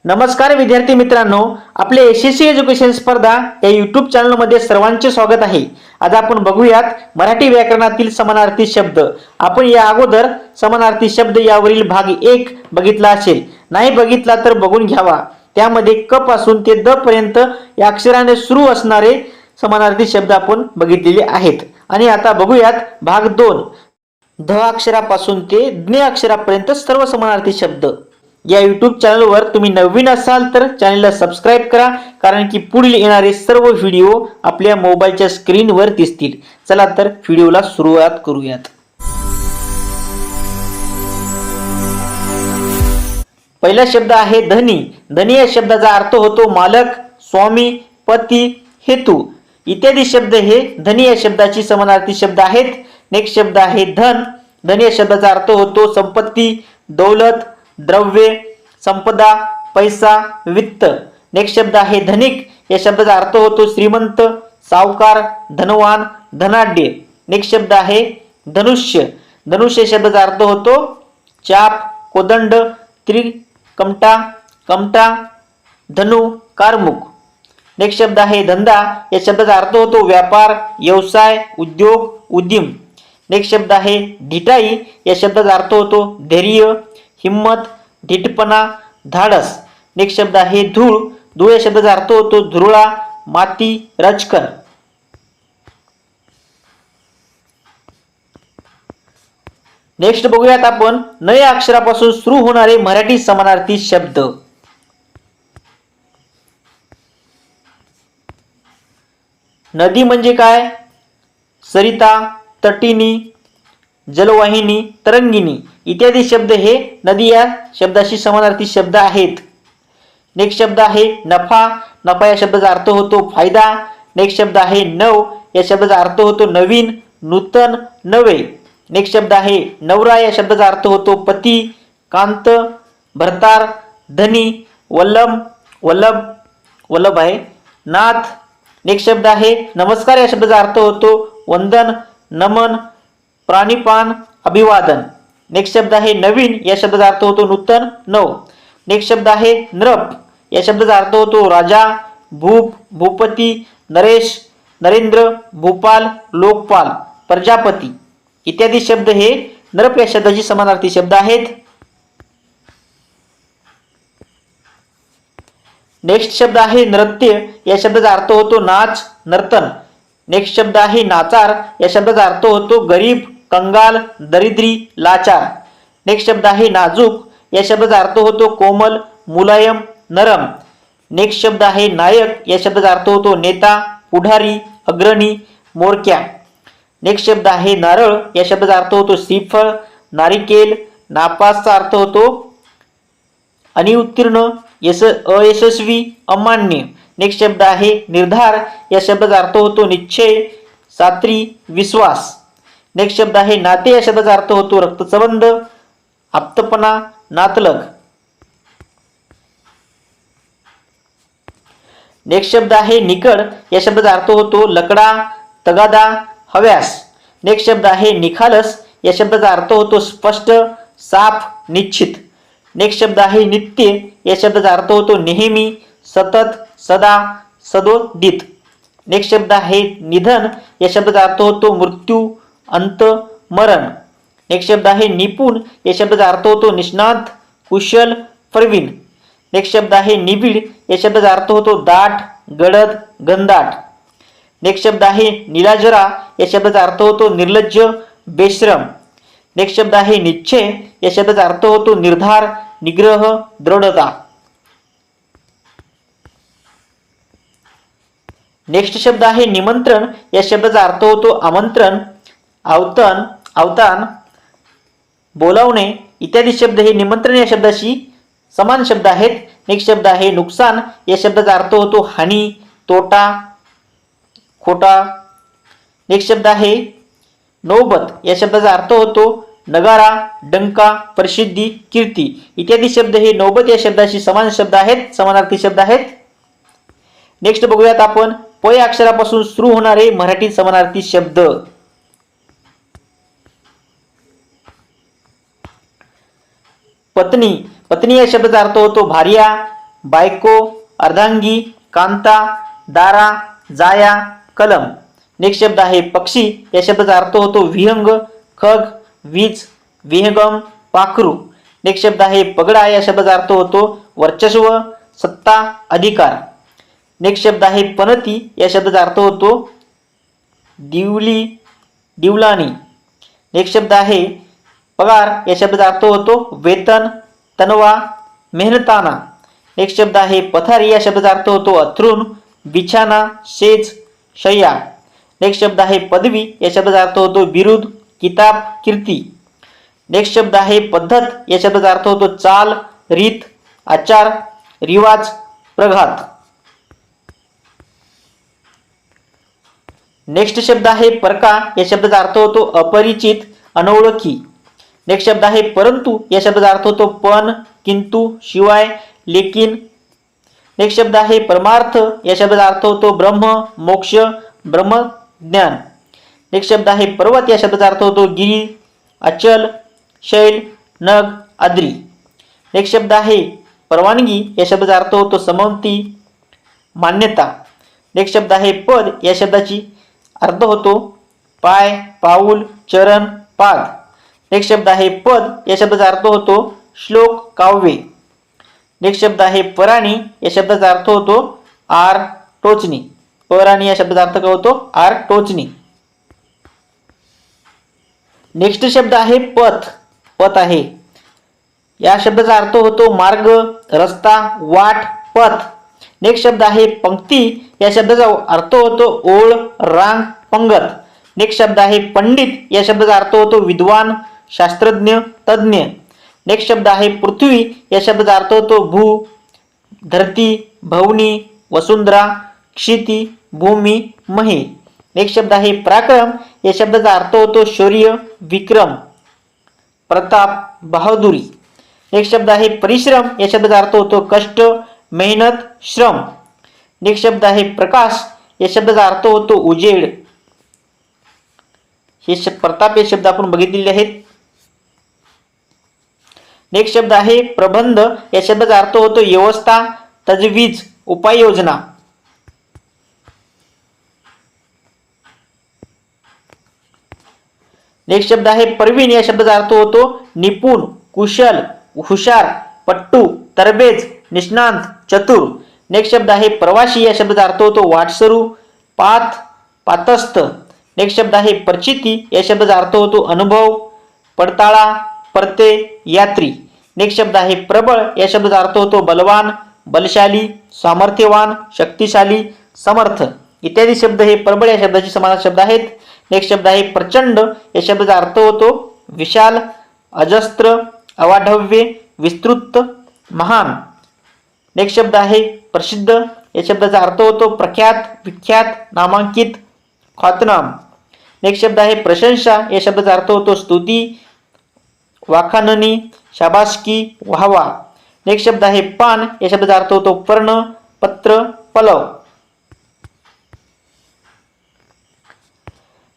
नमस्कार विद्यार्थी मित्रांनो, आपले एसएससी एज्युकेशन स्पर्धा या यूट्यूब चॅनलमध्ये सर्वांचे स्वागत आहे। आज आपण बघूयात मराठी व्याकरणातील समानार्थी शब्द। आपण या अगोदर समानार्थी शब्द यावरील भाग 1 बघितला असेल, नाही बघितला तर बघून घ्यावा। त्यामध्ये क पासून ते द पर्यंत या अक्षराने सुरू असणारे समानार्थी शब्द आपण बघितलेले आहेत। आणि आता बघूयात भाग 2, ध अक्षरापासून ते ज्ञ अक्षरापर्यंत सर्व समानार्थी शब्द। या यूट्यूब चॅनलवर तुम्ही नवीन असाल तर चॅनलला सबस्क्राइब करा, कारण की पुढील येणारे सर्व व्हिडिओ आपल्या मोबाईलच्या स्क्रीनवर दिसतील। चला तर व्हिडिओला सुरुवात करूयात। पहिला शब्द आहे धनी। धनी या शब्दाचा अर्थ होतो मालक, स्वामी, पती, हेतू इत्यादी शब्द हे धनी या शब्दाची समानार्थी शब्द आहेत। नेक्स्ट शब्द आहे धन। धन या शब्दाचा अर्थ होतो संपत्ती, दौलत, द्रव्य, संपदा, पैसा, वित्त। नेक्स्ट शब्द आहे धनिक। या शब्दाचा अर्थ होतो श्रीमंत, सावकार, धनवान, धनाढ्य। नेक्स्ट शब्द आहे धनुष्य। धनुष्य या शब्दाचा अर्थ होतो चाप, कोदंड, त्रिकमटा, कमटा, धनु, कारमुक। नेक्स्ट शब्द आहे धंदा। या शब्दाचा अर्थ होतो व्यापार, व्यवसाय, उद्योग, उद्यम। नेक्स्ट शब्द आहे ढिठाई। या शब्दाचा अर्थ होतो धैर्य, हिम्मत, धीटपणा, धाडस। नेक्स्ट शब्द आहे धूळ। धूळ या शब्दाचा अर्थ होतो धुरळा, माती, रचकण। नेक्स्ट बघूयात आपण न या अक्षरापासून सुरू होणारे मराठी समानार्थी शब्द। नदी म्हणजे काय? सरिता, तटिनी, जलवाहिनी, तरंगिणी इत्यादी शब्द हे नदी या शब्दाशी समानार्थी शब्द आहेत। नेक्स्ट शब्द आहे नफा। नफा या शब्दाचा अर्थ होतो फायदा। नेक्स्ट शब्द आहे नव। या शब्दाचा अर्थ होतो नवीन, नूतन, नवे। नेक्स्ट शब्द आहे नवरा। या शब्दाचा अर्थ होतो पती, कांत, भरतार, धनी, वल्लभ, वल्लभ आहे, नाथ। नेक्स्ट शब्द आहे नमस्कार। या शब्दाचा अर्थ होतो वंदन, नमन, प्राणिपान, अभिवादन। नेक्स्ट शब्द आहे नवीन। या शब्दाचा अर्थ होतो नूतन, नव। नेक्स्ट शब्द आहे नृप। या शब्दाचा अर्थ होतो राजा, भूप, भूपती, नरेश, नरेंद्र, भूपाल, लोकपाल, प्रजापती इत्यादी शब्द हे नृप या शब्दाची समानार्थी शब्द आहेत। नेक्स्ट शब्द आहे नृत्य। या शब्दाचा अर्थ होतो नाच, नर्तन। नेक्स्ट शब्द आहे नाचार। या शब्दाचा अर्थ होतो गरीब, कंगाल, दरिद्री, लाचार। नेक्स्ट शब्द आहे नाजूक। या शब्दाचा अर्थ होतो कोमल, मुलायम, नरम। नेक्स्ट शब्द आहे नायक। या शब्दाचा अर्थ होतो नेता, पुढारी, अग्रणी, मोरक्या। नेक्स्ट शब्द आहे नारळ। या शब्दाचा अर्थ होतो श्रीफळ, नारिकेल। नापासचा अर्थ होतो अनिउत्तीर्ण, अयशस्वी, अमान्य। नेक्स्ट शब्द आहे निर्धार। या शब्दाचा अर्थ होतो निश्चय, सात्री, विश्वास। नेक्स्ट शब्द आहे नाते। या शब्दाचा अर्थ होतो रक्तसंबंध, आप्तपणा, नातलग। नेक्स्ट शब्द आहे निकड। या शब्दाचा अर्थ होतो लकडा, तगादा, हव्यास। नेक्स्ट शब्द आहे निखालस। या शब्दाचा अर्थ होतो स्पष्ट, साफ, निश्चित। नेक्स्ट शब्द आहे नित्य। या शब्दाचा अर्थ होतो नेहमी, सतत, सदा, सदोदित। नेक्स्ट शब्द आहे निधन। या शब्दाचा अर्थ होतो मृत्यू, अंत, मरण। नेक्स्ट शब्द आहे निपुण। या शब्दाचा अर्थ होतो निष्णात, कुशल, प्रवीण। नेक्स्ट शब्द आहे निबिड। या शब्दाचा अर्थ होतो दाट, गडद, घनदाट। नेक्स्ट शब्द आहे निलाजरा। या शब्दाचा अर्थ होतो निर्लज्ज, बेश्रम। नेक्स्ट शब्द आहे निश्चय। या शब्दाचा अर्थ होतो निर्धार, निग्रह, दृढता। नेक्स्ट शब्द आहे निमंत्रण। या शब्दाचा अर्थ होतो आमंत्रण, अवतान, बोलावणे इत्यादी शब्द हे निमंत्रण या शब्दाशी समान शब्द आहेत। नेक्स्ट शब्द आहे नुकसान। या शब्दाचा अर्थ होतो हानी, तोटा, खोटा। नेक्स्ट शब्द आहे नौबत। या शब्दाचा अर्थ होतो नगारा, डंका, प्रसिद्धी, कीर्ती इत्यादी शब्द हे नौबत या शब्दाशी समान शब्द आहेत, समानार्थी शब्द आहेत। नेक्स्ट बघूयात आपण प या अक्षरापासून सुरू होणारे मराठी समानार्थी शब्द। पत्नी। पत्नी या शब्दाचा अर्थ होतो भार्या, बायको, अर्धांगी, कांता, दारा, जाया, कलम. नेक्स्ट शब्द आहे पक्षी. या शब्दाचा अर्थ होतो विहंग, खग, वीज, विहंगम, पाखरू. नेक्स्ट शब्द आहे पगडा. या शब्दाचा अर्थ होतो वर्चस्व, सत्ता, अधिकार. नेक्स्ट शब्द आहे पनती. या शब्दाचा अर्थ होतो दिवली, दिवलानी. नेक्स्ट शब्द आहे पगार. या शब्दाचा अर्थ होतो वेतन, तनवा, मेहनताना. नेक्स्ट शब्द आहे पथारी. या शब्दाचा अर्थ होतो अथरून, बिछाना, शेज, शय्या. नेक्स्ट शब्द आहे पदवी. या शब्दाचा अर्थ होतो बिरुद, किताब, कीर्ती. नेक्स्ट शब्द आहे पद्धत. या शब्दाचा अर्थ होतो चाल, रीत, आचार, रिवाज, प्रघात. नेक्स्ट शब्द आहे परका. या शब्दाचा अर्थ होतो अपरिचित, अनोळखी. नेक्स्ट शब्द आहे परंतु. या शब्दाचा अर्थ होतो पण, किंतु, शिवाय, लेकिन. नेक्स्ट शब्द आहे परमार्थ. या शब्दाचा अर्थ होतो ब्रह्म, मोक्ष, ब्रह्मज्ञान. नेक्स्ट शब्द आहे पर्वत. या शब्दाचा अर्थ होतो गिरी, अचल, शैल, नग, आद्री. नेक्स्ट शब्द आहे परवानगी. या शब्दाचा अर्थ होतो संमती, मान्यता. नेक्स्ट शब्द आहे पद. या शब्दाची अर्थ होतो पाय, पाऊल, चरण, पाद. नेक्स्ट शब्द आहे पद. या शब्दाचा अर्थ होतो श्लोक, काव्य. नेक्स्ट शब्द आहे पराणी. या शब्दाचा अर्थ होतो आर, टोचणी. पराणी या शब्दाचा अर्थ काय होतो आर, टोचणी. नेक्स्ट शब्द आहे पथ. पथ आहे. या शब्दाचा अर्थ होतो मार्ग, रस्ता, वाट, पथ. नेक्स्ट शब्द आहे पंक्ती. या शब्दाचा अर्थ होतो ओळ, रांग, पंगत. नेक्स्ट शब्द आहे पंडित. या शब्दाचा अर्थ होतो विद्वान, शास्त्रज्ञ, तज्ञ. नेक्स्ट शब्द आहे पृथ्वी. या शब्दाचा अर्थ होतो भू, धरती, भवनी, वसुंधरा, क्षिती, भूमी, मही. नेक्स्ट शब्द आहे पराक्रम. या शब्दाचा अर्थ होतो शौर्य, विक्रम, प्रताप, बहादुरी. नेक्स्ट शब्द आहे परिश्रम. या शब्दाचा अर्थ होतो कष्ट, मेहनत, श्रम. नेक्स्ट शब्द आहे प्रकाश. या शब्दाचा अर्थ होतो उजेड. हे प्रताप हे शब्द आपण बघितलेले आहेत. नेक्स्ट शब्द आहे प्रबंध. या शब्दाचा अर्थ होतो व्यवस्था, तजवीज, उपाययोजना. नेक्स्ट शब्द आहे प्रवीण. या शब्दाचा अर्थ होतो निपुण, कुशल, हुशार, पट्टू, तरबेज, निष्णांत, चतुर. नेक्स्ट शब्द आहे प्रवासी. या शब्दाचा अर्थ होतो वाटसरू, पाथ, पातस्थ. नेक्स्ट शब्द आहे प्रचिती. या शब्दाचा अर्थ होतो अनुभव, पडताळा, परते, यात्री. नेक्स्ट शब्द आहे प्रबळ. या शब्दाचा अर्थ होतो बलवान, बलशाली, सामर्थ्यवान, शक्तिशाली, समर्थ. इत्यादी शब्द हे प्रबळ या शब्दाचे समानार्थी शब्द आहेत. नेक्स्ट शब्द आहे प्रचंड. या शब्दाचा अर्थ होतो विशाल, अजस्त्र, अवाढव्य, विस्तृत, महान. नेक्स्ट शब्द आहे प्रसिद्ध. या शब्दाचा अर्थ होतो प्रख्यात, विख्यात, नामांकित, ख्यातनाम. नेक्स्ट शब्द आहे प्रशंसा. या शब्दाचा अर्थ होतो स्तुती, वाखाणणी, शाबासकी, वाहवा. नेक्स्ट शब्द आहे पान. या शब्दाचा अर्थ होतो पर्ण, पत्र, पलव.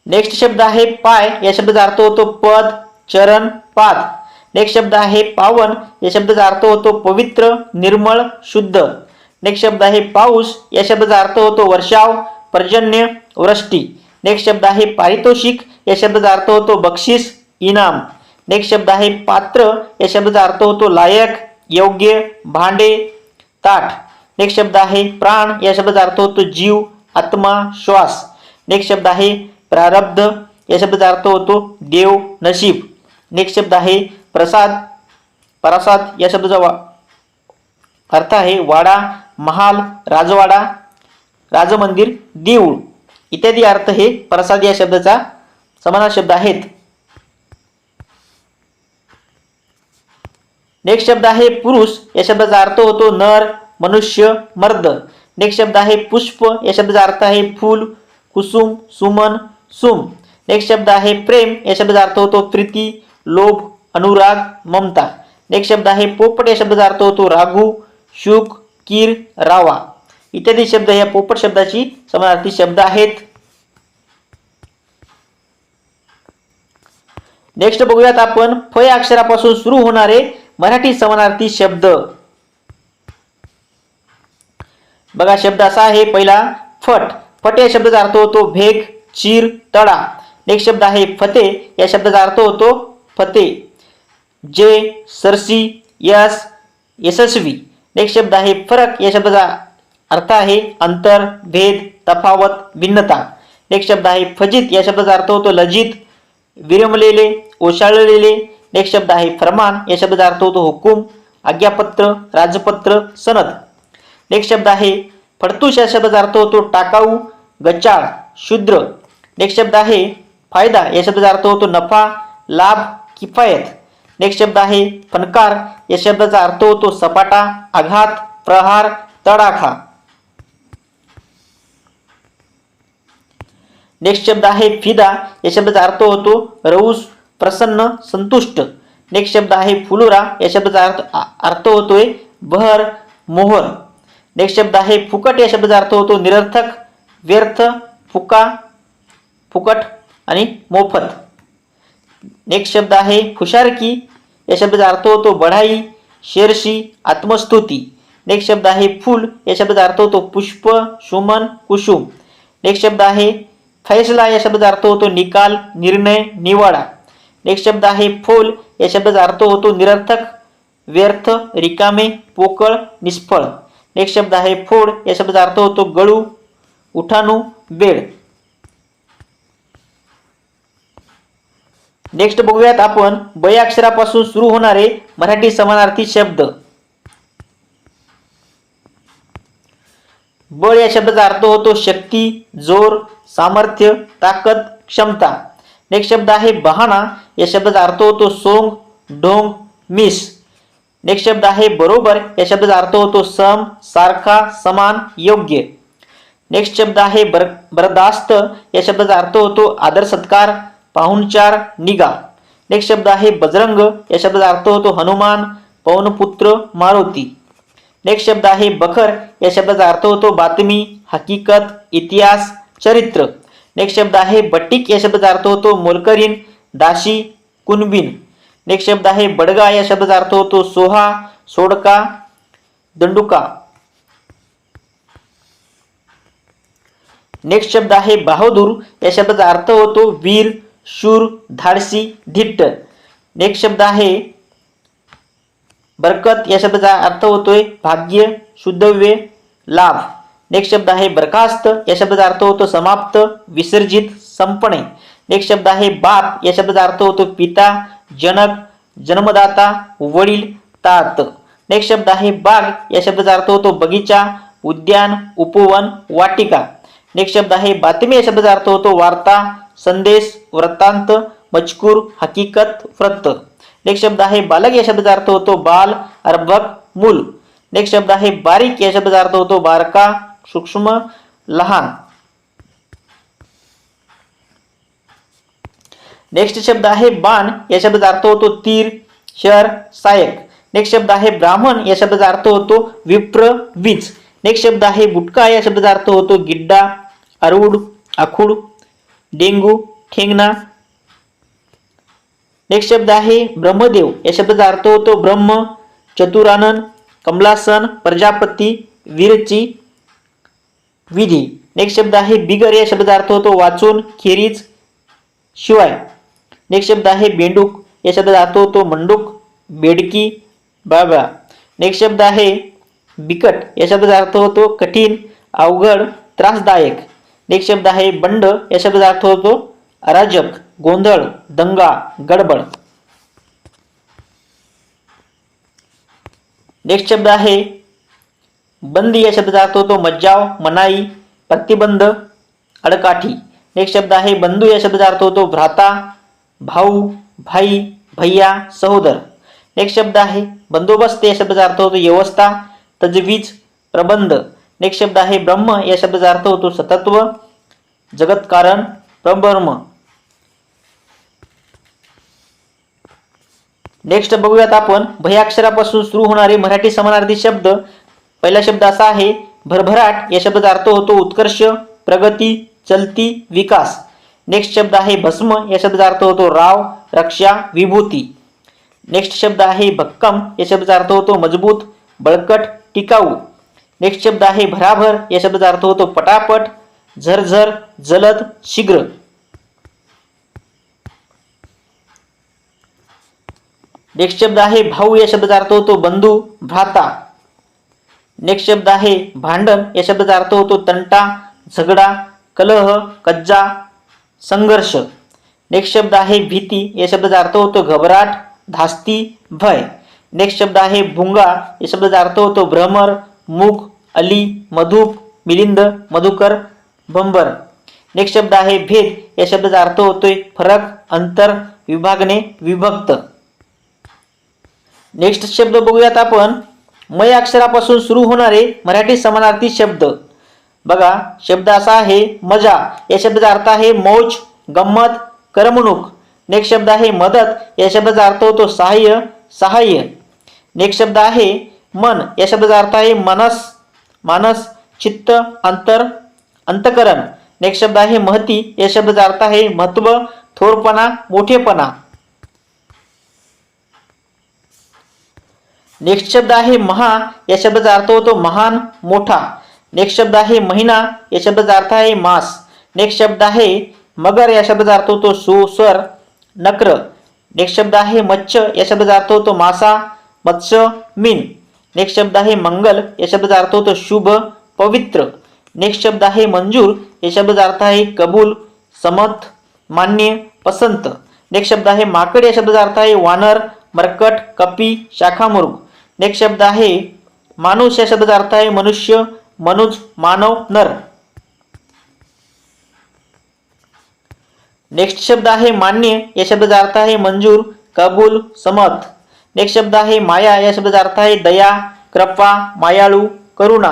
नेक्स्ट शब्द आहे पाय. या शब्दाचा अर्थ होतो पद, चरण, पाद. नेक्स्ट शब्द आहे पावन. या शब्दाचा अर्थ होतो पवित्र, निर्मळ, शुद्ध. नेक्स्ट शब्द आहे पाऊस. या शब्दाचा अर्थ होतो वर्षाव, पर्जन्य, वृष्टी. नेक्स्ट शब्द आहे पारितोषिक. या शब्दाचा अर्थ होतो बक्षीस, इनाम. नेक्स्ट शब्द आहे पात्र. या शब्दाचा अर्थ होतो लायक, योग्य, भांडे, ताट. नेक्स्ट शब्द आहे प्राण. या शब्दाचा अर्थ होतो जीव, आत्मा, श्वास. नेक्स्ट शब्द आहे प्रारब्ध. या शब्दाचा अर्थ होतो देव, नशीब. नेक्स्ट शब्द आहे प्रसाद. प्रसाद या शब्दाचा अर्थ आहे वाडा, महाल, राजवाडा, राजमंदिर, देऊळ. इत्यादी अर्थ हे प्रसाद या शब्दाचा समानार्थी शब्द आहेत. नेक्स्ट शब्द आहे पुरुष. या शब्दाचा अर्थ होतो नर, मनुष्य, मर्द. नेक्स्ट शब्द आहे पुष्प. या शब्दाचा अर्थ आहे फूल, कुसुम, सुमन, सुम. नेक्स्ट शब्द आहे प्रेम. या शब्दाचा अर्थ होतो प्रीती, लोभ, अनुराग, ममता. नेक्स्ट शब्द आहे पोपट. या शब्दाचा अर्थ होतो राघू, शुक, कीर, रावा. इत्यादी शब्द या पोपट शब्दाची समानार्थी शब्द आहेत. नेक्स्ट बघूयात आपण फ या अक्षरापासून सुरू होणारे मराठी समानार्थी शब्द. बघा शब्द असा आहे पहिला फट. फट या शब्दाचा अर्थ होतो भेग, चीर, तडा. नेक्स्ट शब्द आहे फते. या शब्दाचा अर्थ होतो फते. जे, सरसी, यश, यशस्वी. नेक्स्ट शब्द आहे फरक. या शब्दाचा अर्थ आहे अंतर, भेद, तफावत, भिन्नता. नेक्स्ट शब्द आहे फजित. या शब्दाचा अर्थ होतो लज्जित, विरमलेले, ओशाळलेले. नेक्स्ट शब्द आहे फरमान. या शब्दाचा अर्थ होतो हुकूम, आज्ञापत्र, राजपत्र, सनद. नेक्स्ट शब्द आहे फडतूस. या शब्दाचा अर्थ होतो टाकाऊ, गचाळ, शूद्र. नेक्स्ट शब्द आहे फायदा. या शब्दाचा अर्थ होतो नफा, लाभ, किफायत. नेक्स्ट शब्द आहे फणकार. या शब्दाचा अर्थ होतो सपाटा, आघात, प्रहार, तडाखा. नेक्स्ट शब्द आहे फिदा. या शब्दाचा अर्थ होतो रऊस, प्रसन्न, संतुष्ट. नेक्स्ट शब्द आहे फुलोरा. या शब्दाचा अर्थ होतोय बहर, मोहर. नेक्स्ट शब्द आहे फुकट. या शब्दाचा अर्थ होतो निरर्थक, व्यर्थ, फुका, फुकट आणि मोफत. नेक्स्ट शब्द आहे फुशारकी. या शब्दाचा अर्थ होतो बढाई, शेरशी, आत्मस्तुती. नेक्स्ट शब्द आहे फूल. या शब्दाचा अर्थ होतो पुष्प, सुमन, कुसुम. नेक्स्ट शब्द आहे फैसला. या शब्दाचा अर्थ होतो निकाल, निर्णय, निवाडा. नेक्स्ट शब्द आहे फोल. या शब्दाचा अर्थ होतो निरर्थक, व्यर्थ, रिकामे, पोकळ, निष्फळ. नेक्स्ट शब्द आहे फोड. या शब्दाचा अर्थ होतो गळू, उठाणू, बेड. नेक्स्ट बघूयात आपण ब या अक्षरापासून सुरू होणारे मराठी समानार्थी शब्द. बळ या शब्दाचा अर्थ होतो शक्ती, जोर, सामर्थ्य, ताकद, क्षमता. नेक्स्ट शब्द आहे बहाणा. या शब्दाचा अर्थ होतो सोंग, ढोंग, मिस. नेक्स्ट शब्द आहे बरोबर. या शब्दाचा अर्थ होतो सम, सारखा, समान, योग्य. नेक्स्ट शब्द आहे बरदास्त. या शब्दाचा अर्थ होतो आदर सत्कार, पाहुणचार, निगा. नेक्स्ट शब्द आहे बजरंग. या शब्दाचा अर्थ होतो हनुमान, पवनपुत्र, मारुती. नेक्स्ट शब्द आहे बखर. या शब्दाचा अर्थ होतो बातमी, हकीकत, इतिहास, चरित्र. नेक्स्ट शब्द आहे बट्टिक. या शब्दाचा अर्थ होतो मोलकरीण, दाशी, कुणबीन. नेक्स्ट शब्द आहे बडगा. या शब्दाचा अर्थ होतो सोहा, सोडका, दंडुका. नेक्स्ट शब्द आहे बहादूर. या शब्दाचा अर्थ होतो वीर, शूर, धाडसी, धिट्ट. नेक्स्ट शब्द आहे बरकत. या शब्दाचा अर्थ होतोय भाग्य, शुद्धव्य, लाभ. नेक्स्ट शब्द आहे बरखास्त. या शब्दाचा अर्थ होतो समाप्त, विसर्जित, संपणे. नेक्स्ट शब्द आहे बाप. या शब्दाचा अर्थ होतो पिता, जनक, जन्मदाता, वडील, तात. नेक्स्ट शब्द आहे बाग. या शब्दाचा अर्थ होतो बगीचा, उद्यान, उपवन, वाटिका. नेक्स्ट शब्द आहे बातमी. या शब्दाचा अर्थ होतो वार्ता, संदेश, वृत्तांत, मजकूर, हकीकत, वृत्त. नेक्स्ट शब्द आहे बालक. या शब्दाचा अर्थ होतो बाल, अर्भक, मूल. नेक्स्ट शब्द आहे बारीक. या शब्दाचा अर्थ होतो बारका, सूक्ष्म, लहान. नेक्स्ट शब्द आहे बाण. या शब्दाचा अर्थ होतो तीर, शर, सायक. नेक्स्ट शब्द आहे ब्राह्मण. या शब्दाचा अर्थ होतो विप्र, वीज. नेक्स्ट शब्द आहे बुटका. या शब्दाचा अर्थ होतो गिड्डा, अरुड, आखूड, डेंगू, ठेंगणा. नेक्स्ट शब्द आहे ब्रह्मदेव. या शब्दाचा अर्थ होतो ब्रह्म, चतुरानन, कमलासन, प्रजापती, वीरची, विधी. नेक्स्ट शब्द आहे बिगर. या शब्दाचा अर्थ होतो वाचून, खेरीज, शिवाय. नेक्स्ट शब्द आहे बेंडूक. या शब्दाचा अर्थ होतो मंडूक, बेडकी, बाबा. नेक्स्ट शब्द आहे बिकट. या शब्दाचा अर्थ होतो कठीण, अवघड, त्रासदायक. नेक्स्ट शब्द आहे बंड. या शब्दाचा अर्थ होतो अराजक, गोंधळ, दंगा, गडबड. नेक्स्ट शब्द आहे बंदी. या शब्दाचा अर्थ होतो मज्जाव, मनाई, प्रतिबंध, अडकाठी. नेक्स्ट शब्द आहे बंधू. या शब्दाचा अर्थ होतो भ्राता, भाऊ, भाई, भैया, सहोदर. नेक्स्ट शब्द आहे बंदोबस्त. या शब्दाचा अर्थ होतो व्यवस्था, तजवीज, प्रबंध. नेक्स्ट शब्द आहे ब्रह्म. या शब्दाचा अर्थ होतो सतत्व, जगतकारण, परब्रह्म. नेक्स्ट बघूयात आपण भया अक्षरापासून सुरू होणारे मराठी समानार्थी शब्द. पहिला शब्द असा आहे भरभराट. या शब्दाचा अर्थ होतो उत्कर्ष, प्रगती, चलती, विकास. नेक्स्ट शब्द आहे भस्म. या शब्दाचा अर्थ होतो राव, रक्षा, विभूती. नेक्स्ट शब्द आहे भक्कम. या शब्दाचा अर्थ होतो मजबूत, बळकट, टिकाऊ. नेक्स्ट शब्द आहे भराभर, या शब्दाचा अर्थ होतो पटापट, झरझर, जलद, शीघ्र. नेक्स्ट शब्द आहे भाऊ, या शब्दाचा अर्थ होतो बंधू, भ्राता. नेक्स्ट शब्द आहे भांडण, या शब्दाचा अर्थ होतो तंटा, झगडा, कलह, कज्जा, संघर्ष. नेक्स्ट शब्द आहे भीती, या शब्दाचा अर्थ होतो घबराट, धास्ती, भय. नेक्स्ट शब्द आहे भुंगा, या शब्दाचा अर्थ होतो भ्रमर, मूग, अली, मधुप, मिलिंद, मधुकर, भंबर. नेक्स्ट शब्द आहे भेद, या शब्दाचा अर्थ होतोय फरक, अंतर, विभागणे, विभक्त. नेक्स्ट शब्द बघूयात आपण. म या अक्षरापासून सुरू होणारे मराठी समानार्थी शब्द. बघा, शब्द असा आहे मजा, या शब्दाचा अर्थ आहे मौज, गंमत, करमणूक. नेक्स्ट शब्द आहे मदत, या शब्दाचा अर्थ होतो सहाय्य, सहाय्य. नेक्स्ट शब्द आहे मन, या शब्दाचा अर्थ आहे मनस, मानस, चित्त, अंतर, अंतकरण. नेक्स्ट शब्द आहे महती, या शब्दाचा अर्थ आहे महत्व, थोरपणा, मोठेपणा. नेक्स्ट शब्द आहे महा, या शब्दाचा अर्थ होतो महान, मोठा. नेक्स्ट शब्द आहे महिना, या शब्दाचा अर्थ आहे मास. नेक्स्ट शब्द आहे मगर, या शब्दाचा अर्थ होतो सुस्वर, नक्र. नेक्स्ट शब्द आहे मत्स्य, या शब्दाचा अर्थ होतो मासा, मत्स्य, मीन. नेक्स्ट शब्द आहे मंगल, या शब्दाचा अर्थ होतो शुभ, पवित्र. नेक्स्ट शब्द आहे मंजूर, या शब्दाचा अर्थ आहे कबूल, समत, मान्य, पसंत. नेक्स्ट शब्द आहे माकड, या शब्दाचा अर्थ आहे वानर, मरकट, कपी, शाखामृग. नेक्स्ट शब्द आहे माणूस, या शब्दाचा अर्थ आहे मनुष्य, मनुज, मानव, नर. नेक्स्ट शब्द आहे मान्य, या शब्दाचा अर्थ आहे मंजूर, कबूल, समत. नेक्स्ट शब्द आहे माया, या शब्दाचा अर्थ आहे दया, कृपा, मायाळू, करुणा.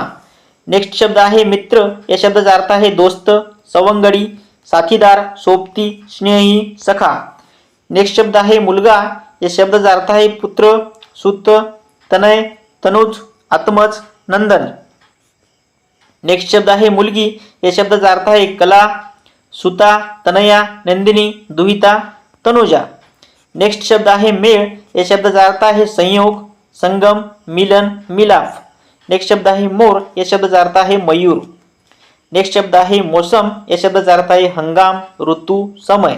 नेक्स्ट शब्द आहे मित्र, या शब्दाचा अर्थ आहे दोस्त, सवंगडी, साथीदार, सोबती, स्नेही, सखा. नेक्स्ट शब्द आहे मुलगा, या शब्दाचा अर्थ आहे पुत्र, सुत, तनय, तनुज, आत्मज, नंदन. नेक्स्ट शब्द आहे मुलगी, या शब्दाचा अर्थ आहे कला, सुता, तनया, नंदिनी, दुहिता, तनुजा. नेक्स्ट शब्द आहे मेळ, या शब्दाचा अर्थ आहे संयोग, संगम, मिलन, मिलाफ. नेक्स्ट शब्द आहे मोर, या शब्दाचा अर्थ आहे मयूर. नेक्स्ट शब्द आहे मोसम, या शब्दाचा अर्थ आहे हंगाम, ऋतू, समय.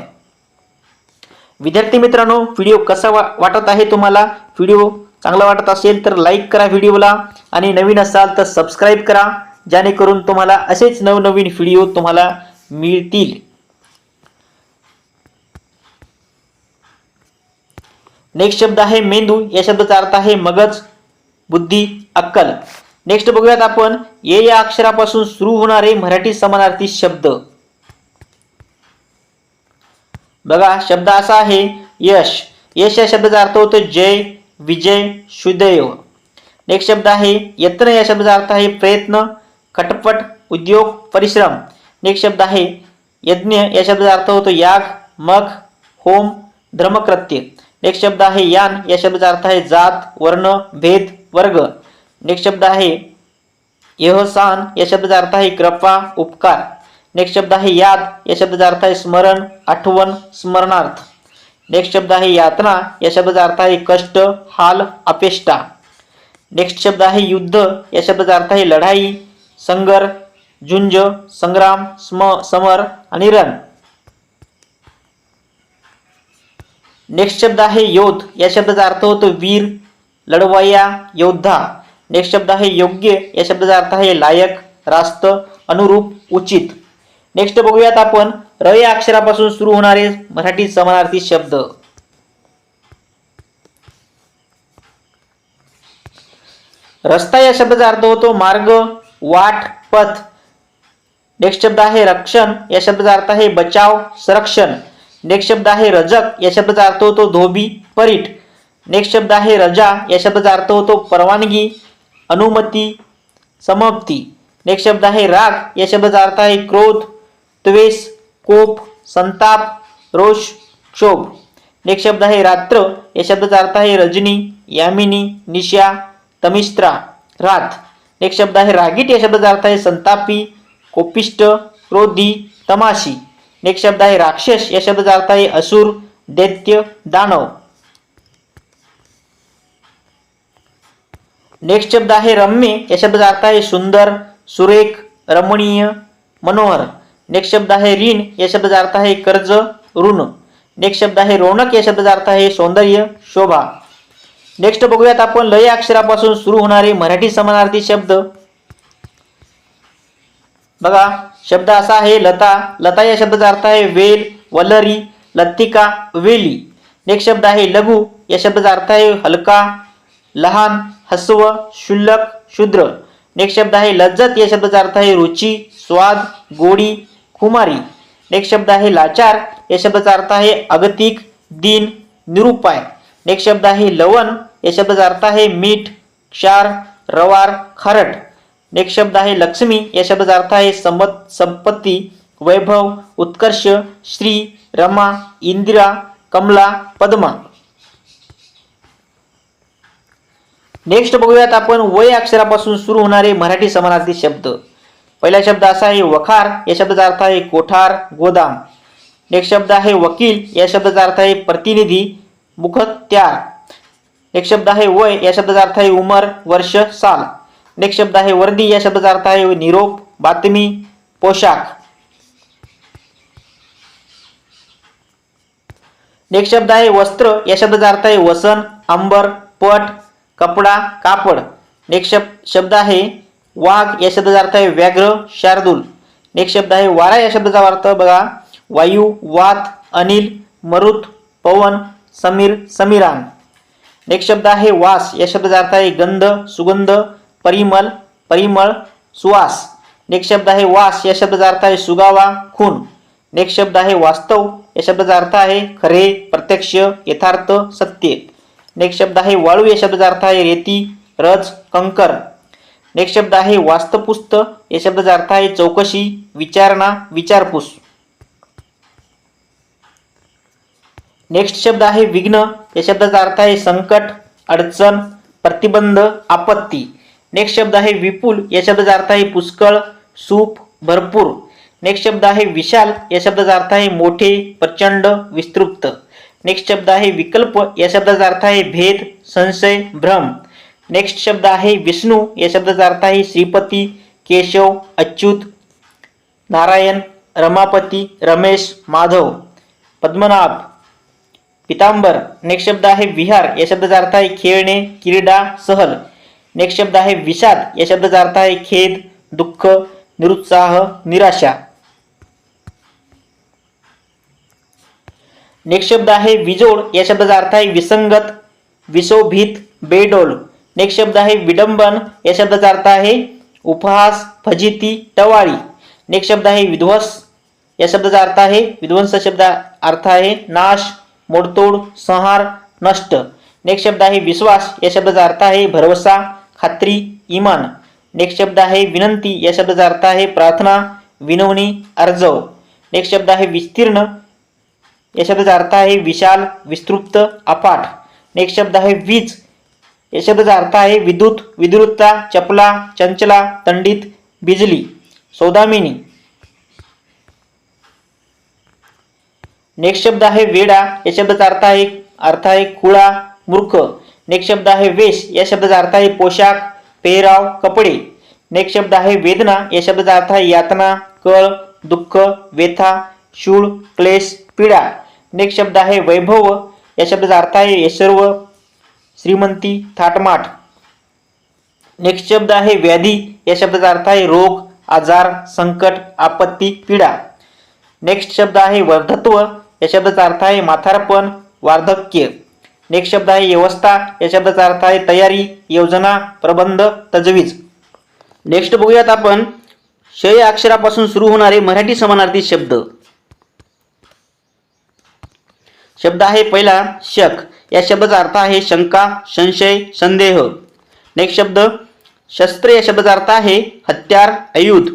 विद्यार्थी मित्रांनो, व्हिडिओ कसा वाटत आहे तुम्हाला? व्हिडिओ चांगला वाटत असेल तर लाईक करा व्हिडिओला, आणि नवीन असाल तर सबस्क्राईब करा, जेणेकरून तुम्हाला असेच नवनवीन व्हिडिओ तुम्हाला मिळतील. नेक्स्ट शब्द आहे मेंदू, या शब्दाचा अर्थ आहे मगज, बुद्धी, अक्कल. नेक्स्ट बघूयात आपण ये या अक्षरापासून सुरू होणारे मराठी समानार्थी शब्द. बघा, शब्द असा आहे यश. यश या शब्दाचा अर्थ होतो जय, विजय, सुदैव. नेक्स्ट शब्द आहे यत्न, या शब्दाचा अर्थ आहे प्रयत्न, खटपट, उद्योग, परिश्रम. नेक्स्ट शब्द आहे यज्ञ, या शब्दाचा अर्थ होतो याग, मग, होम, धर्मकृत्य. नेक्स्ट शब्द आहे यान, या शब्दाचा अर्थ आहे जात, वर्ण, भेद, वर्ग. नेक्स्ट शब्द आहे एहसान, या शब्दाचा अर्थ आहे कृपा, उपकार. नेक्स्ट शब्द आहे याद, या शब्दाचा अर्थ आहे स्मरण, आठवण, स्मरणार्थ. नेक्स्ट शब्द आहे यातना, या शब्दाचा अर्थ आहे कष्ट, हाल, अपेष्टा. नेक्स्ट शब्द आहे युद्ध, या शब्दाचा अर्थ आहे लढाई, संघर्ष, झुंज, संग्राम, समर आणि रण. नेक्स्ट शब्द आहे योध, या शब्दाचा अर्थ होतो वीर, लढवय्या, योद्धा. नेक्स्ट शब्द आहे योग्य, या शब्दाचा अर्थ आहे लायक, रास्त, अनुरूप, उचित. नेक्स्ट बघूयात आपण र या अक्षरापासून सुरू होणारे मराठी समानार्थी शब्द. रस्ता या शब्दाचा अर्थ होतो मार्ग, वाट, पथ. नेक्स्ट शब्द आहे रक्षण, या शब्दाचा अर्थ आहे बचाव, संरक्षण. नेक्स्ट शब्द आहे रजक, या शब्दाचा अर्थ होतो धोबी, परीट. नेक्स्ट शब्द आहे रजा, या शब्दाचा अर्थ होतो परवानगी, अनुमती, समाप्ती. नेक्स्ट शब्द आहे राग, या शब्दाचा अर्थ आहे क्रोध, द्वेष, कोप, संताप, रोष, क्षोभ. नेक्स्ट शब्द आहे रात्र, या शब्दाचा अर्थ आहे रजनी, यामिनी, निशा, तमिस्त्रा, रात. नेक्स्ट शब्द आहे रागीट, या शब्दाचा अर्थ आहे संतापी, कोपिष्ट, क्रोधी, तमाशी. नेक्स्ट शब्द आहे राक्षस, या शब्दाचा अर्थ आहे असुर, दैत्य, दानव. नेक्स्ट शब्द आहे रम्य, या शब्दाचा अर्थ आहे सुंदर, सुरेख, रमणीय, मनोहर. नेक्स्ट शब्द आहे ऋण, या शब्दाचा अर्थ आहे कर्ज, ऋण. नेक्स्ट शब्द आहे रौनक, या शब्दाचा अर्थ आहे सौंदर्य, शोभा. नेक्स्ट बघूयात आपण लय अक्षरापासून सुरू होणारे मराठी समानार्थी शब्द. बघा, शब्द असा आहे लता. लता या शब्दाचा अर्थ आहे वेल, वल्लरी, लत्तिका, वेली. नेक्स्ट शब्द आहे लघु, या शब्दाचा अर्थ आहे हलका, लहान, हसव, क्षुल्लक, शूद्र. नेक्स्ट शब्द आहे लज्जत, या शब्दाचा अर्थ आहे रुची, स्वाद, गोडी, खुमारी. नेक्स्ट शब्द आहे लाचार, या शब्दाचा अर्थ आहे अगतिक, दीन, निरुपाय. नेक्स्ट शब्द आहे लवण, या शब्दाचा अर्थ आहे मीठ, क्षार, रवार, खारट. नेक्स्ट शब्द आहे लक्ष्मी, या शब्दाचा अर्थ आहे संपत्ती, वैभव, उत्कर्ष, श्री, रमा, इंदिरा, कमला, पद्मा. नेक्स्ट बघूयात आपण वय अक्षरापासून सुरू होणारे मराठी समानार्थी शब्द. पहिला शब्द असा आहे वखार, या शब्दाचा अर्थ आहे कोठार, गोदाम. नेक्स्ट शब्द आहे वकील, या शब्दाचा अर्थ आहे प्रतिनिधी, मुखत्यार. नेक्स्ट शब्द आहे वय, या शब्दाचा अर्थ आहे उमर, वर्ष, साल. नेक्स्ट शब्द आहे वर्दी, या शब्दाचा अर्थ आहे निरोप, बातमी, पोशाख. नेक्स्ट शब्द आहे वस्त्र, या शब्दाचा अर्थ आहे वसन, अंबर, पट, कपडा, कापड. नेक्स्ट शब्द आहे वाघ, या शब्दाचा अर्थ आहे व्याघ्र, शार्दूल. नेक्स्ट शब्द आहे वारा, या शब्दाचा अर्थ बघा वायू, वात, अनिल, मरुत, पवन, समीर, समीरान. नेक्स्ट शब्द आहे वास, या शब्दाचा अर्थ आहे गंध, सुगंध, परिमल, परिमळ, सुवास. नेक्स्ट शब्द आहे वास, या शब्दाचा अर्थ आहे सुगावा, खून. नेक्स्ट शब्द आहे वास्तव, या शब्दाचा अर्थ आहे खरे, प्रत्यक्ष, यथार्थ, सत्य. नेक्स्ट शब्द आहे वाळू, या शब्दाचा अर्थ आहे रेती, रज, कंकर. नेक्स्ट शब्द आहे वास्तपुस्त, या शब्दाचा अर्थ आहे चौकशी, विचारणा, विचारपूस. नेक्स्ट शब्द आहे विघ्न, या शब्दाचा अर्थ आहे संकट, अडचण, प्रतिबंध, आपत्ती. नेक्स्ट शब्द आहे विपुल, या शब्दाचा अर्थ आहे पुष्कळ, सूप, भरपूर. नेक्स्ट शब्द आहे विशाल, या शब्दाचा अर्थ आहे मोठे, प्रचंड, विस्तृत. नेक्स्ट शब्द आहे विकल्प, या शब्दाचा अर्थ आहे भेद, संशय, भ्रम. नेक्स्ट शब्द आहे विष्णू, या शब्दाचा अर्थ आहे श्रीपती, केशव, अच्युत, नारायण, रमापती, रमेश, माधव, पद्मनाभ, पितांबर. नेक्स्ट शब्द आहे विहार, या शब्दाचा अर्थ आहे खेळणे, क्रीडा, सहल. नेक्स्ट शब्द आहे विषाद, या शब्दाचा अर्थ आहे खेद, दुःख, निरुत्साह, निराशा. नेक्स्ट शब्द आहे विजोड, या शब्दाचा अर्थ आहे विसंगत, विशोभित, बेडोल. नेक्स्ट शब्द आहे विडंबन, या शब्दाचा अर्थ आहे उपहास, फजिती, टवाळी. नेक्स्ट शब्द आहे विध्वंस, या शब्दाचा अर्थ आहे विध्वंस शब्द अर्थ आहे नाश, मोडतोड, संहार, नष्ट. नेक्स्ट शब्द आहे विश्वास, या शब्दाचा अर्थ आहे भरवसा, खात्री, इमान. नेक्स्ट शब्द आहे विनंती, या शब्दाचा अर्थ आहे प्रार्थना, विनवणी, अर्जव. नेक्स्ट शब्द आहे विस्तीर्ण, या शब्दाचा अर्थ आहे विशाल, विस्तृत, अपाट. नेक्स्ट शब्द आहे वीज, या शब्दाचा अर्थ आहे विद्युत, विद्युत्ता, चपला, चंचला, तंडित, बिजली, सौदामिनी. नेक्स्ट शब्द आहे वेडा, या शब्दाचा अर्थ आहे खुळा, मूर्ख. नेक्स्ट शब्द आहे वेश, या शब्दाचा अर्थ आहे पोशाख, पेहराव, कपडे. नेक्स्ट शब्द आहे वेदना, या शब्दाचा अर्थ आहे यातना, कळ, दुःख, व्यथा, शूळ, क्लेश, पीडा. नेक्स्ट शब्द आहे वैभव, या शब्दाचा अर्थ आहे ऐश्वर्य, श्रीमंती, थाटमाट. नेक्स्ट शब्द आहे व्याधी, या शब्दाचा अर्थ आहे रोग, आजार, संकट, आपत्ती, पीडा. नेक्स्ट शब्द आहे वर्धत्व, या शब्दाचा अर्थ आहे म्हातारपण, वार्धक्य. नेक्स्ट शब्द आहे व्यवस्था, या शब्दाचा अर्थ आहे तयारी, योजना, प्रबंध, तजवीज. नेक्स्ट बघूयात आपण श या अक्षरापासून सुरू होणारे मराठी समानार्थी शब्द. शब्द आहे पहिला शक, या शब्दाचा अर्थ आहे शंका, संशय, संदेह. नेक्स्ट शब्द शस्त्र, या शब्दाचा अर्थ आहे हत्यार, आयुध.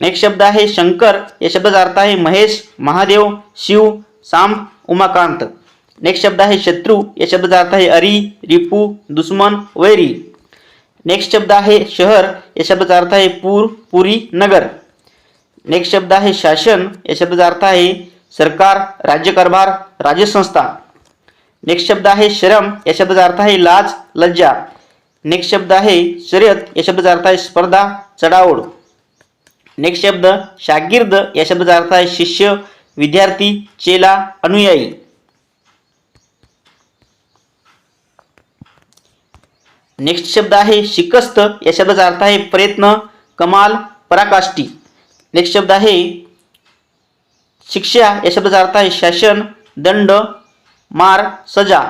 नेक्स्ट शब्द आहे शंकर, या शब्दाचा अर्थ आहे महेश, महादेव, शिव, सांब, उमाकांत. नेक्स्ट शब्द आहे शत्रू, या शब्दाचा अर्थ आहे अरी, रिपू, दुश्मन, वैरी. नेक्स्ट शब्द आहे शहर, या शब्दाचा अर्थ आहे पूर, पुरी, नगर. नेक्स्ट शब्द आहे शासन, या शब्दाचा अर्थ आहे सरकार, राज्यकारभार, राज्यसंस्था. नेक्स्ट शब्द आहे शरम, या शब्दाचा अर्थ आहे लाज, लज्जा. नेक्स्ट शब्द आहे शर्यत या शब्दाचा अर्थ आहे स्पर्धा, चढाओढ. नेक्स्ट शब्द शागिर्द या शब्दाचा अर्थ आहे शिष्य, विद्यार्थी, चेला, अनुयायी. नेक्स्ट शब्द आहे शिकस्त या शब्दाचा अर्थ आहे प्रयत्न, कमाल, पराकाष्ठी. नेक्स्ट शब्द आहे शिक्षा या शब्दाचा अर्थ आहे शासन, दंड, मार, सजा.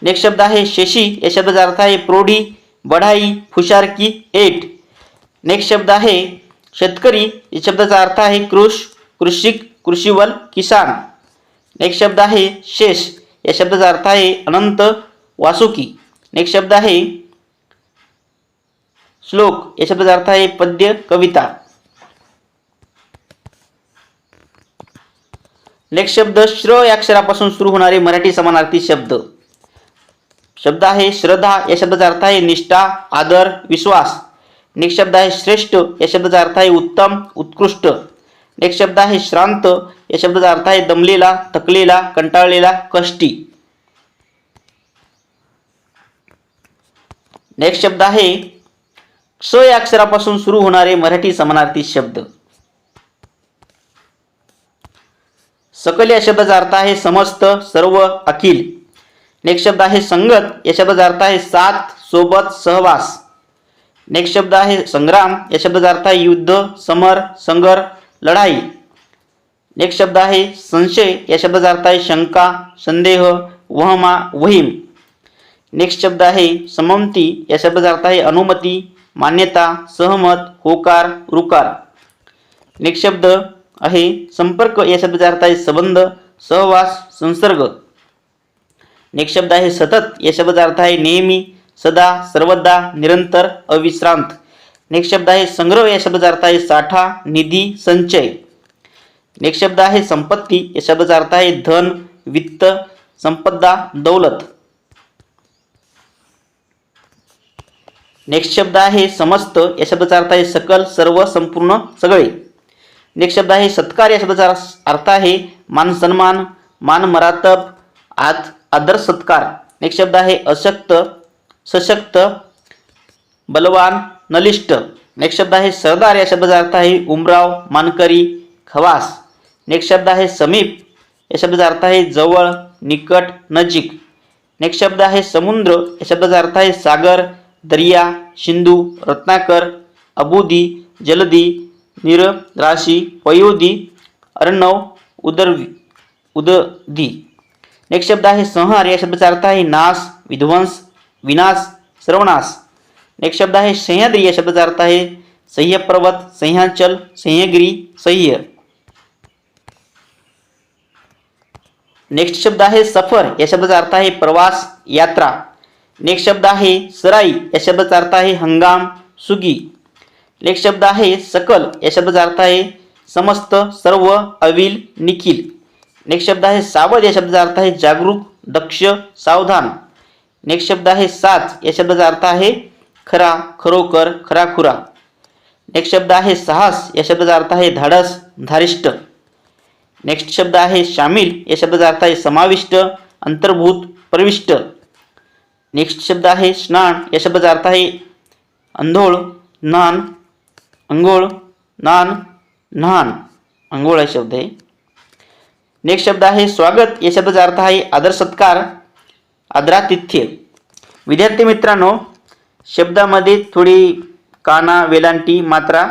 नेक्स्ट शब्द आहे शेशी या शब्दाचा अर्थ आहे प्रौढी, बढाई, फुशारकी, ऐट. नेक्स्ट शब्द आहे शेतकरी या शब्दाचा अर्थ आहे कृष, कृषिक, कृषिवल, किसान. नेक्स्ट शब्द आहे शेष या शब्दाचा अर्थ आहे अनंत, वासुकी. नेक्स्ट शब्द आहे श्लोक या शब्दाचा अर्थ आहे पद्य, कविता. नेक्स्ट शब्द श्र या अक्षरापासून सुरू होणारे मराठी समानार्थी शब्द. शब्द आहे श्रद्धा या शब्दाचा अर्थ आहे निष्ठा, आदर, विश्वास. नेक्स्ट शब्द आहे श्रेष्ठ या शब्दाचा अर्थ आहे उत्तम, उत्कृष्ट. नेक्स्ट शब्द आहे श्रांत या शब्दाचा अर्थ आहे दमलेला, थकलेला, कंटाळलेला, कष्टी. नेक्स्ट शब्द आहे स या अक्षरापासून सुरू होणारे मराठी समानार्थी शब्द. सकल या शब्दाचा अर्थ आहे समस्त, सर्व, अखिल. नेक्स्ट शब्द आहे संगत या शब्दाचा अर्थ आहे साथ, सोबत, सहवास. नेक्स्ट शब्द आहे संग्राम या शब्दाचा अर्थ आहे युद्ध, समर, संघर्ष, लढाई. नेक्स्ट शब्द आहे संशय या शब्दाचा अर्थ आहे शंका, संदेह, वहमा, वहीम. नेक्स्ट शब्द आहे सममती या शब्दाचा अर्थ आहे अनुमती, मान्यता, सहमत, होकार, रुकार. नेक्स्ट शब्द आहे संपर्क या शब्दाचा अर्थ आहे संबंध, सहवास, संसर्ग. नेक्स्ट शब्द आहे सतत या शब्दाचा अर्थ आहे नेहमी, सदा, सर्वदा, निरंतर, अविश्रांत. नेक्स्ट शब्द आहे संग्रह या शब्दाचा अर्थ आहे साठा, निधी, संचय. नेक्स्ट शब्द आहे संपत्ती या शब्दाचा अर्थ आहे धन, वित्त, संपदा, दौलत. नेक्स्ट शब्द आहे समस्त या शब्दाचा अर्थ आहे सकल, सर्व, संपूर्ण, सगळे. नेक्स्ट शब्द आहे सत्कार या शब्दाचा अर्थ आहे मान सन्मान, मान मरातब, आदर सत्कार. नेक्स्ट शब्द आहे अशक्त, सशक्त, बलवान, नलिष्ठ. नेक्स्ट शब्द आहे सरदार या शब्दाचा अर्थ आहे उमराव, मानकरी, खवास. नेक्स्ट शब्द आहे समीप या शब्दाचा अर्थ आहे जवळ, निकट, नजीक. नेक्स्ट शब्द आहे समुद्र या शब्दाचा अर्थ आहे सागर, दर्या, सिंधू, रत्नाकर, अबुदी, जलदी, नीर, राशी, पयोधी, अर्णव, उदधी. नेक्स्ट शब्द आहे संहार या शब्दाचा अर्थ आहे नाश, विध्वंस, विनाश, सर्वनाश. नेक्स्ट शब्द आहे सह्याद्री या शब्दाचा अर्थ आहे सह्य पर्वत, सह्यांचल, सह्यगिरी, सह्य. नेक्स्ट शब्द आहे सफर या शब्दाचा अर्थ आहे प्रवास, यात्रा. नेक्स्ट शब्द आहे सराई या शब्दाचा अर्थ आहे हंगाम, सुगी. नेक्स्ट शब्द आहे सकल या शब्दाचा अर्थ आहे समस्त, सर्व, अविल, निखिल. नेक्स्ट शब्द आहे सावध या शब्दाचा अर्थ आहे जागरूक, दक्ष, सावधान. नेक्स्ट शब्द आहे साच या शब्दाचा अर्थ आहे खरा, खरोखर, खराखुरा. नेक्स्ट शब्द आहे साहस या शब्दाचा अर्थ आहे धाडस, धारिष्ट. नेक्स्ट शब्द आहे शामिल या शब्दाचा अर्थ आहे समाविष्ट, अंतर्भूत, प्रविष्ट. नेक्स्ट शब्द आहे स्नान या शब्दाचा अर्थ आहे अंधोळ, नान, अंघोळ, नान, न्हाण, अंघोळ हा शब्द आहे. नेक्स्ट शब्द आहे स्वागत या शब्दाचा अर्थ आहे आदर सत्कार, आदरातिथ्य. विद्यार्थी मित्रांनो, शब्दामध्ये थोडी काना, वेलांटी, मात्रा,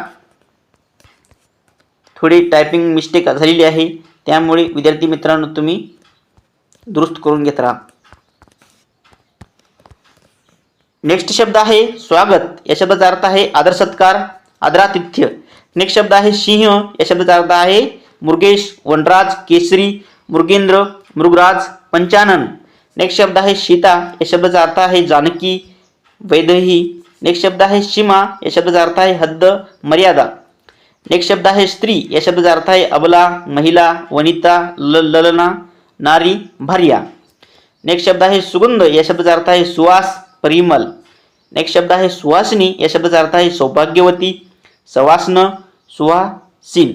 थोडी टायपिंग मिस्टेक झालेली आहे, त्यामुळे विद्यार्थी मित्रांनो तुम्ही दुरुस्त करून घेत राहा. नेक्स्ट शब्द आहे स्वागत या शब्दाचा अर्थ आहे आदर सत्कार, आदरातिथ्य. नेक्स्ट शब्द आहे सिंह या शब्दाचा अर्थ आहे मुर्गेश, वनराज, केसरी, मृगेंद्र, मृगराज, पंचानन. नेक्स्ट शब्द आहे सीता या शब्दाचा अर्थ आहे जानकी, वैदेही. नेक्स्ट शब्द आहे सीमा या शब्दाचा अर्थ आहे हद्द, मर्यादा. नेक्स्ट शब्द आहे स्त्री या शब्दाचा अर्थ आहे अबला, महिला, वनिता, ललना, नारी, भार्या. नेक्स्ट शब्द आहे सुगंध या शब्दाचा अर्थ आहे सुवास, परिमल. नेक्स्ट शब्द आहे सुवासिनी या शब्दाचा अर्थ आहे सौभाग्यवती, सवासनं, सुवासीन.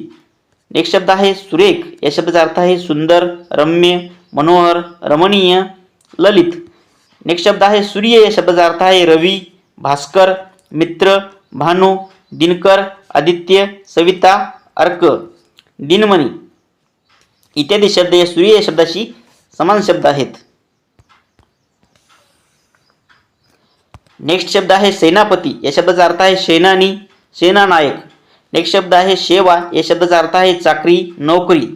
नेक्स्ट शब्द आहे सुरेख या शब्दाचा अर्थ आहे सुंदर, रम्य, मनोहर, रमणीय, ललित. नेक्स्ट शब्द आहे सूर्य. या शब्दाचा अर्थ आहे रवी, भास्कर, मित्र, भानू, दिनकर, आदित्य, सविता, अर्क, दिनमणी इत्यादी शब्द या सूर्य या शब्दाशी समान शब्द आहेत. नेक्स्ट शब्द आहे सेनापती. या शब्दाचा अर्थ आहे सेनानी, सेनानायक. नेक्स्ट शब्द आहे सेवा. या शब्दाचा अर्थ आहे चाकरी, नोकरी.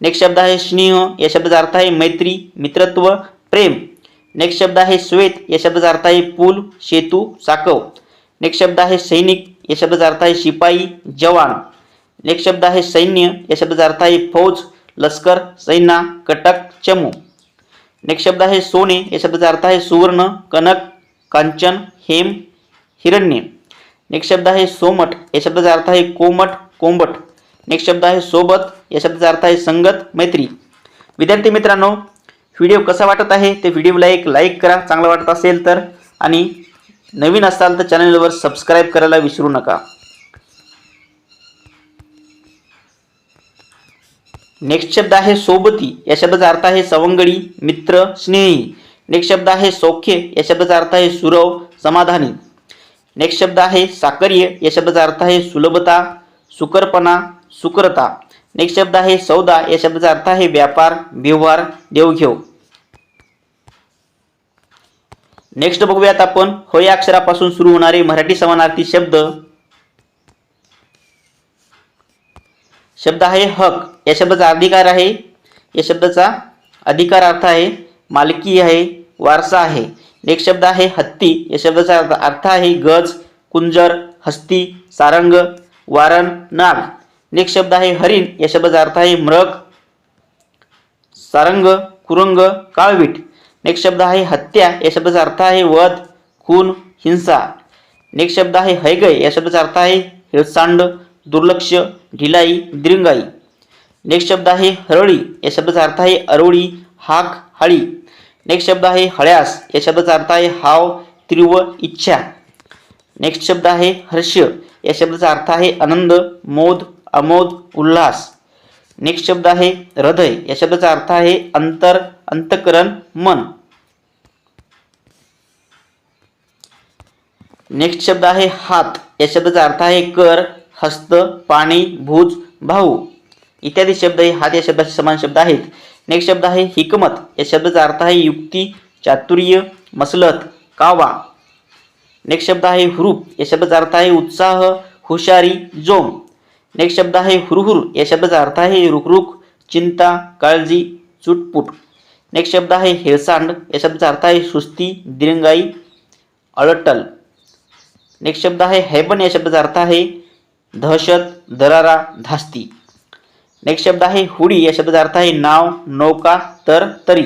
नेक्स्ट शब्द आहे स्नेह. या शब्दाचा अर्थ आहे मैत्री, मित्रत्व, प्रेम. नेक्स्ट शब्द आहे श्वेत. या शब्दाचा अर्थ आहे पूल, सेतू, साकव. नेक्स्ट शब्द आहे सैनिक. या शब्दाचा अर्थ आहे शिपाई, जवान. नेक्स्ट शब्द आहे सैन्य. या शब्दाचा अर्थ आहे फौज, लष्कर, सैना, कटक, चमू. नेक्स्ट शब्द आहे सोने. या शब्दाचा अर्थ आहे सुवर्ण, कनक, कांचन, हेम, हिरण्य. नेक्स्ट शब्द आहे सोमट. या शब्दाचा अर्थ आहे कोमट, कोंबट. नेक्स्ट शब्द आहे सोबत. या शब्दाचा अर्थ आहे संगत, मैत्री. विद्यार्थी मित्रांनो, व्हिडिओ कसा वाटत आहे ते व्हिडिओला एक लाईक करा चांगला वाटत असेल तर, आणि नवीन असाल तर चॅनलवर सबस्क्राईब करायला विसरू नका. नेक्स्ट शब्द आहे सोबती. या शब्दाचा अर्थ आहे सवंगडी, मित्र, स्नेही. नेक्स्ट शब्द आहे सौख्य. या शब्दाचा अर्थ आहे सुरव, समाधानी. नेक्स्ट शब्द आहे साकर्य. या शब्दाचा अर्थ आहे सुलभता, सुकरपणा, सुकरता. नेक्स्ट शब्द आहे सौदा. या शब्दाचा अर्थ आहे व्यापार, व्यवहार, देवघेव. नेक्स्ट बघूयात आपण ह या अक्षरापासून सुरू होणारे मराठी समानार्थी शब्द. शब्द आहे हक. या शब्दाचा अधिकार आहे. या शब्दाचा अधिकार अर्थ आहे मालकी आहे, वारसा आहे. नेक्स्ट शब्द आहे हत्ती. या शब्दाचा अर्थ आहे गज, कुंजर, हस्ती, सारंग, वारण, नाग. नेक्स्ट शब्द आहे हरिण. या शब्दाचा अर्थ आहे मृग, सारंग, कुरंग, काळवीट. नेक्स्ट शब्द आहे हत्या. या शब्दाचा अर्थ आहे वध, खून, हिंसा. नेक्स्ट शब्द आहे हैगय. या शब्दाचा अर्थ आहे हेळसांड, दुर्लक्ष, ढिलाई, दिरंगाई. नेक्स्ट शब्द आहे हरळी. या शब्दाचा अर्थ आहे अरोळी, हाक, हळी. नेक्स्ट शब्द आहे हळ्यास. या शब्दाचा अर्थ आहे हाव, तीव्र, इच्छा. नेक्स्ट शब्द आहे हर्ष. या शब्दाचा अर्थ आहे आनंद, मोद, अमोद, उल्हास. नेक्स्ट शब्द आहे हृदय. या शब्दाचा अर्थ आहे अंतर, अंतकरण, मन. नेक्स्ट शब्द आहे हात. या शब्दाचा अर्थ आहे कर, हस्त, पाणी, भुज, भाऊ इत्यादी शब्द हे हात या शब्दाचे समान शब्द आहेत. नेक्स्ट शब्द आहे हिकमत. या शब्दाचा अर्थ आहे युक्ती, चातुर्य, मसलत, कावा. नेक्स्ट शब्द आहे हुरूप. या शब्दाचा अर्थ आहे उत्साह, हुशारी, जोम. नेक्स्ट शब्द आहे हुरहुर. या शब्दाचा अर्थ आहे रुखरुख, चिंता, काळजी, चुटपुट. नेक्स्ट शब्द आहे हेळसांड. या शब्दाचा अर्थ आहे सुस्ती, दिरंगाई, अळटल. नेक्स्ट शब्द आहे हैबन. या शब्दाचा अर्थ आहे दहशत, दरारा, धास्ती. नेक्स्ट शब्द आहे हुडी. या शब्दाचा अर्थ आहे नाव, नौका, तरी.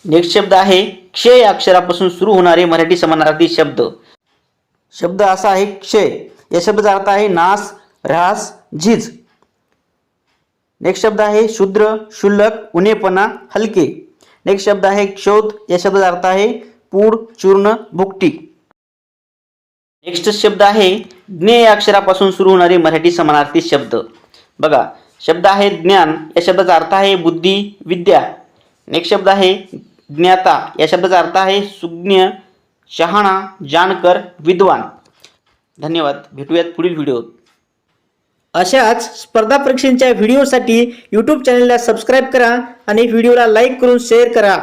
नेक्स्ट शब्द आहे क्षय या अक्षरापासून सुरू होणारे मराठी समानार्थी शब्द. शब्द असा आहे क्षय. या शब्दाचा अर्थ आहे नाश, ऱ्हास, झीज. नेक्स्ट शब्द आहे शूद्र, क्षुल्लक, उणेपणा, हलके. नेक्स्ट शब्द आहे क्षोध. या शब्दाचा अर्थ आहे पूड, चूर्ण, भुकटी. नेक्स्ट शब्द आहे ज्ञेय या अक्षरापासून सुरू होणारे मराठी समानार्थी शब्द. बघा, शब्द आहे ज्ञान. या शब्दाचा अर्थ आहे बुद्धी, विद्या. नेक्स्ट शब्द आहे ज्ञाता. या शब्दाचा अर्थ आहे सुज्ञ, शहाणा, जानकर, विद्वान. धन्यवाद. भेटूयात पुढील व्हिडिओत. अशाच स्पर्धा परीक्षांच्या व्हिडिओसाठी यूट्यूब चॅनलला सबस्क्राईब करा आणि व्हिडिओला लाईक करून शेअर करा.